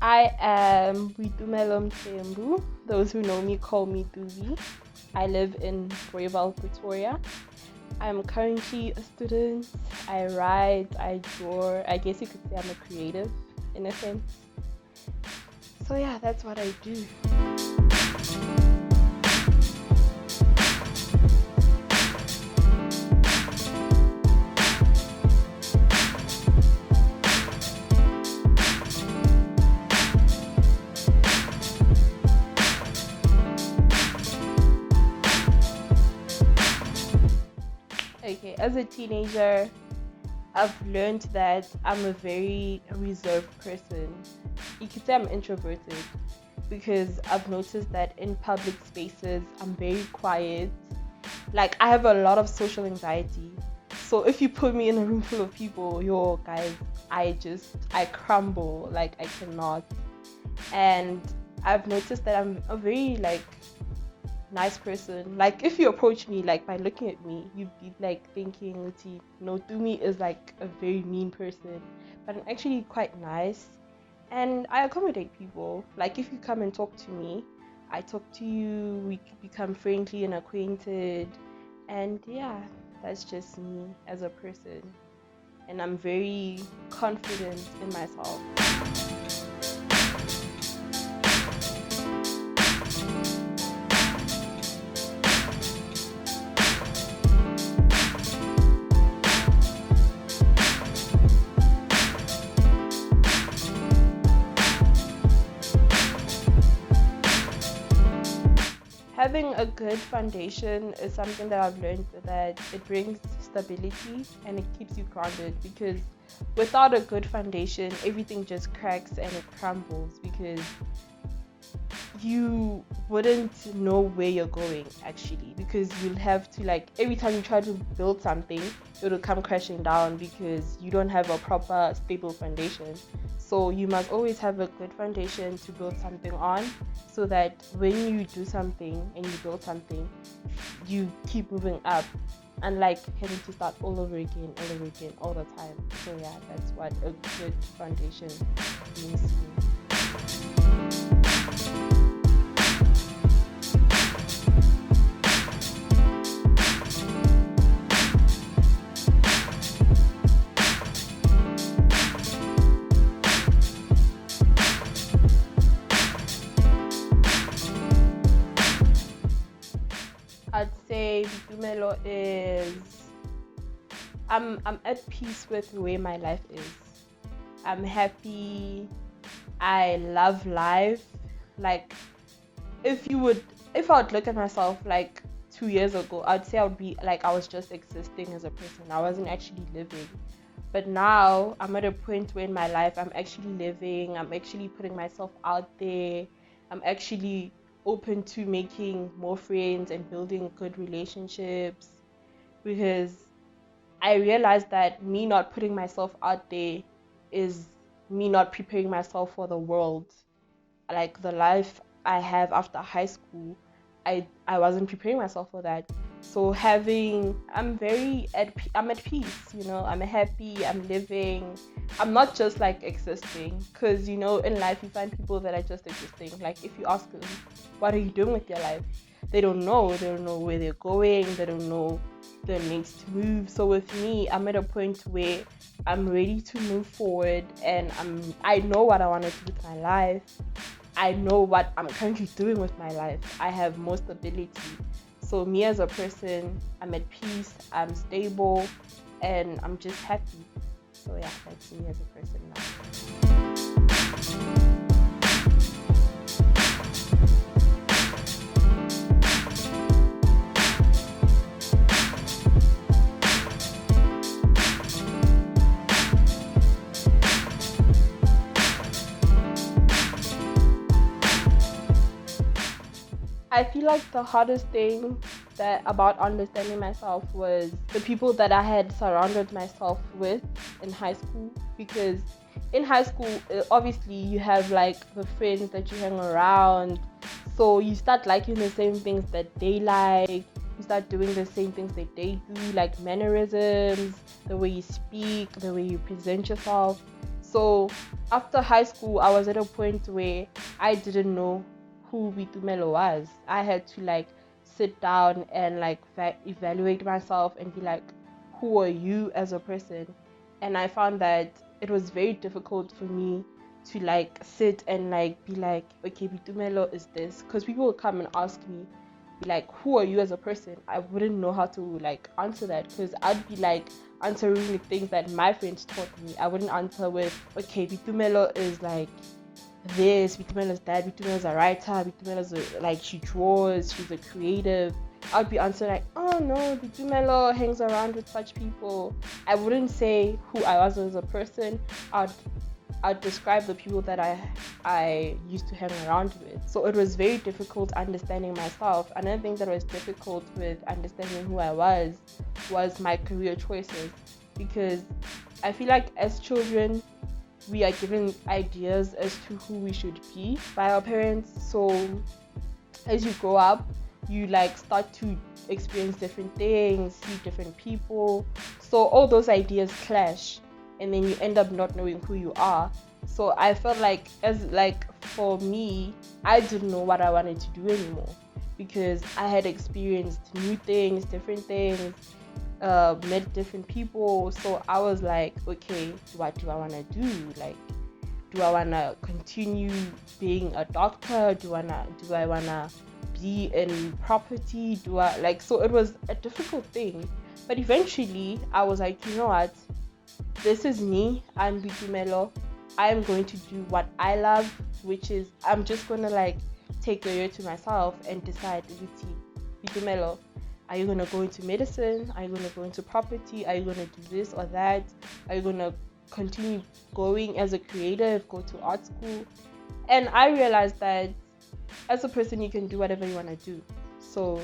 I am Boitumelo Mthembu. Those who know me call me Duvi. I live in Boitumelo, Pretoria. I'm currently a student. I write, I draw. I guess you could say I'm a creative in a sense. So yeah, that's what I do. Okay, as a teenager, I've learned that I'm a very reserved person. You could say I'm introverted because I've noticed that in public spaces, I'm very quiet. Like, I have a lot of social anxiety. So if you put me in a room full of people, yo, guys, I crumble. Like, I cannot. And I've noticed that I'm a very, nice person. Like, if you approach me, like, by looking at me, you'd be like thinking, Uti, no, Dumi is like a very mean person, but I'm actually quite nice and I accommodate people. Like, if you come and talk to me, I talk to you, we become friendly and acquainted, and yeah, that's just me as a person, and I'm very confident in myself. Having a good foundation is something that I've learned, that it brings stability and it keeps you grounded, because without a good foundation, everything just cracks and it crumbles, because you wouldn't know where you're going actually, because you'll have to, like, every time you try to build something, it'll come crashing down because you don't have a proper stable foundation. So you must always have a good foundation to build something on, so that when you do something and you build something, you keep moving up, unlike having to start all over again all the time. So yeah, that's what a good foundation means to me. I'd say Boitumelo is I'm at peace with where my life is. I'm happy. I love life. Like, if I would look at myself like 2 years ago, I'd say I would be like, I was just existing as a person. I wasn't actually living. But now I'm at a point where in my life I'm actually living. I'm actually putting myself out there. I'm actually open to making more friends and building good relationships, because I realized that me not putting myself out there is me not preparing myself for the world. Like, the life I have after high school, I wasn't preparing myself for that. So I'm at peace, I'm happy, I'm living. I'm not just like existing, because in life you find people that are just existing. Like, if you ask them, what are you doing with your life? They don't know where they're going, they don't know the next move. So with me, I'm at a point where I'm ready to move forward, and I know what I want to do with my life. I know what I'm currently doing with my life. I have more stability. So me as a person, I'm at peace, I'm stable, and I'm just happy. So yeah, that's me as a person now. I feel like the hardest thing about understanding myself was the people that I had surrounded myself with in high school. Because in high school, obviously you have like the friends that you hang around, so you start liking the same things that they like, you start doing the same things that they do, like mannerisms, the way you speak, the way you present yourself. So after high school, I was at a point where I didn't know who Boitumelo was. I had to like sit down and like evaluate myself and be like, who are you as a person? And I found that it was very difficult for me to like sit and like be like, okay, Boitumelo is this, because people would come and ask me like, who are you as a person? I wouldn't know how to like answer that, because I'd be like answering with things that my friends taught me. I wouldn't answer with, okay, Boitumelo is like this, Boitumelo is that, Boitumelo is a writer, Boitumelo is like she draws, she's a creative. I'd be answering like, oh no, Boitumelo hangs around with such people. I wouldn't say who I was as a person. I'd describe the people that I used to hang around with. So it was very difficult understanding myself. Another thing that was difficult with understanding who I was my career choices, because I feel like as children we are given ideas as to who we should be by our parents. So as you grow up, you like start to experience different things, see different people. So all those ideas clash, and then you end up not knowing who you are. So I felt like, as like for me, I didn't know what I wanted to do anymore, because I had experienced new things, different things, met different people. So I was like, okay, what do I want to do? Like, do I want to continue being a doctor? Do I want to be in property? So it was a difficult thing. But eventually I was like, you know what? This is me. I'm Boitumelo. I am going to do what I love, which is I'm just going to like take the year to myself and decide, Boitumelo, are you going to go into medicine? Are you going to go into property? Are you going to do this or that? Are you going to continue going as a creative, go to art school? And I realized that as a person, you can do whatever you want to do. So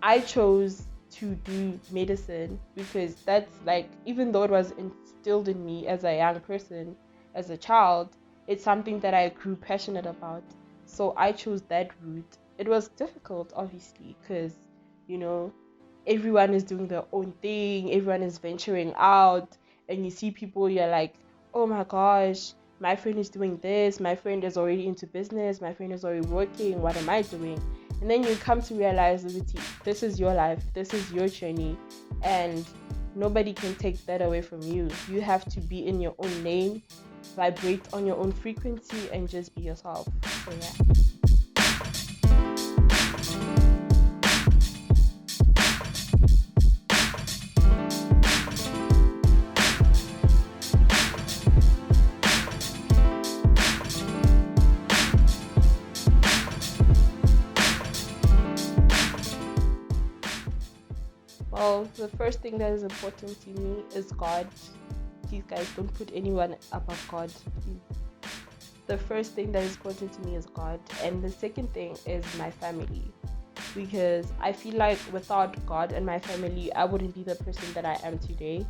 I chose to do medicine, because that's like, even though it was instilled in me as a young person, as a child, it's something that I grew passionate about. So I chose that route. It was difficult, obviously, because, you know, everyone is doing their own thing, everyone is venturing out, and you see people, you're like, oh my gosh, my friend is doing this, my friend is already into business, my friend is already working, what am I doing? And then you come to realize, this is your life, this is your journey, and nobody can take that away from you. You have to be in your own lane, vibrate on your own frequency, and just be yourself. So yeah. Well, the first thing that is important to me is God. Please, guys, don't put anyone above God, please. The first thing that is important to me is God, and the second thing is my family, because I feel like without God and my family, I wouldn't be the person that I am today.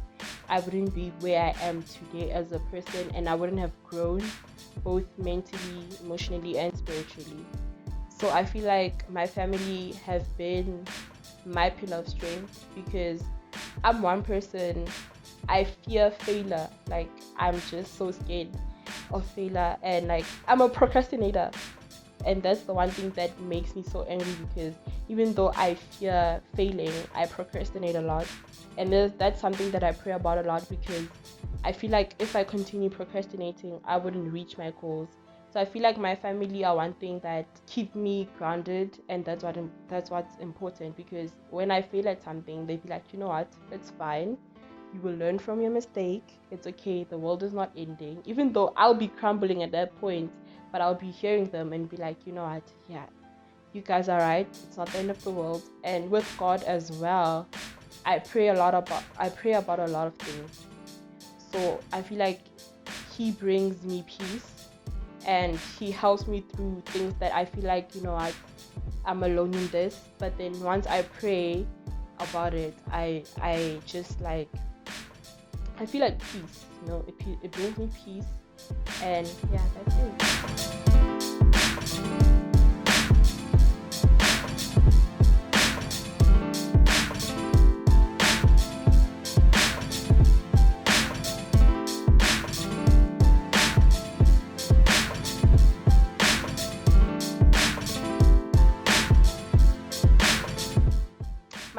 I wouldn't be where I am today as a person, and I wouldn't have grown both mentally, emotionally, and spiritually. So I feel like my family have been my pillar of strength, because I'm one person, I fear failure. Like, I'm just so scared of failure, and like, I'm a procrastinator, and that's the one thing that makes me so angry, because even though I fear failing, I procrastinate a lot, and that's something that I pray about a lot, because I feel like if I continue procrastinating, I wouldn't reach my goals. So I feel like my family are one thing that keep me grounded, and that's what's important, because when I fail at something, they be like, you know what, it's fine. You will learn from your mistake. It's okay. The world is not ending. Even though I'll be crumbling at that point, but I'll be hearing them and be like, you know what, yeah, you guys are right. It's not the end of the world. And with God as well, I pray about a lot of things. So I feel like He brings me peace, and He helps me through things that I feel like, you know, I'm alone in this. But then once I pray about it, I just like, I feel like peace, you know, it brings me peace, and yeah, that's it.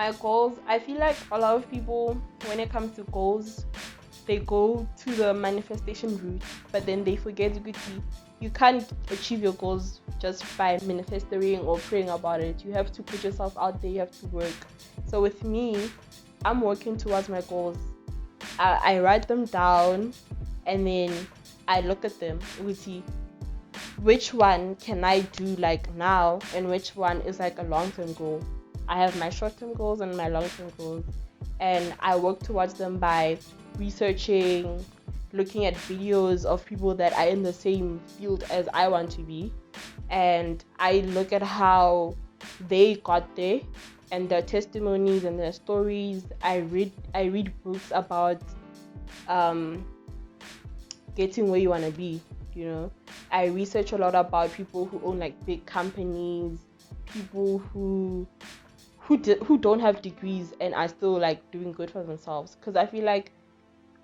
my goals, I feel like a lot of people, when it comes to goals, they go to the manifestation route, but then they forget you can't achieve your goals just by manifesting or praying about it. You have to put yourself out there, you have to work. So with me, I'm working towards my goals. I write them down, and then I look at them. We see which one can I do like now, and which one is like a long-term goal. I have my short-term goals and my long-term goals, and I work towards them by researching, looking at videos of people that are in the same field as I want to be, and I look at how they got there and their testimonies and their stories. I read books about getting where you want to be. I research a lot about people who own like big companies, people who don't have degrees and are still like doing good for themselves, because I feel like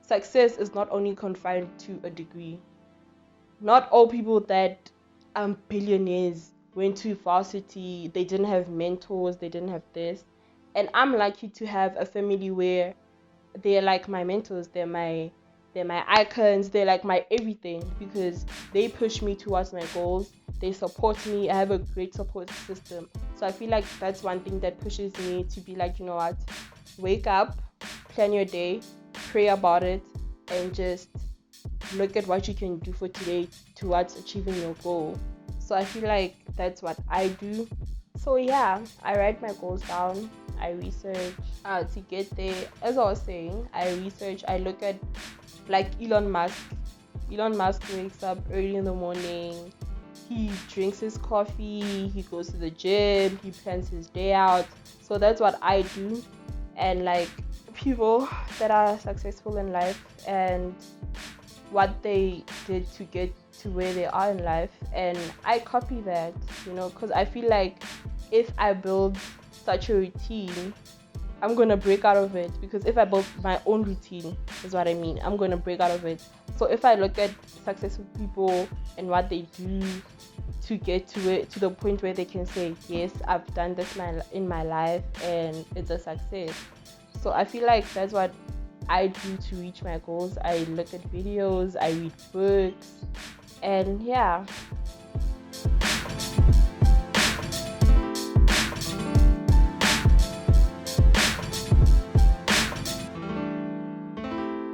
success is not only confined to a degree. Not all people that are billionaires went to varsity, they didn't have mentors, they didn't have this. And I'm lucky to have a family where they're like my mentors, they're my icons, they're like my everything, because they push me towards my goals, they support me. I have a great support system. So I feel like that's one thing that pushes me to be like, you know what, wake up, plan your day, pray about it, and just look at what you can do for today towards achieving your goal. So I feel like that's what I do. So yeah, I write my goals down, I research to get there. As I was saying, I look at like Elon Musk. Elon Musk wakes up early in the morning, he drinks his coffee, he goes to the gym, he plans his day out. So that's what I do. And like people that are successful in life and what they did to get to where they are in life, and I copy that, because I feel like if I build such a routine, I'm gonna break out of it. Because if I build my own routine, is what I mean, I'm gonna break out of it. So if I look at successful people and what they do to get to it, to the point where they can say, yes, I've done this in my life and it's a success. So I feel like that's what I do to reach my goals. I look at videos, I read books, and yeah,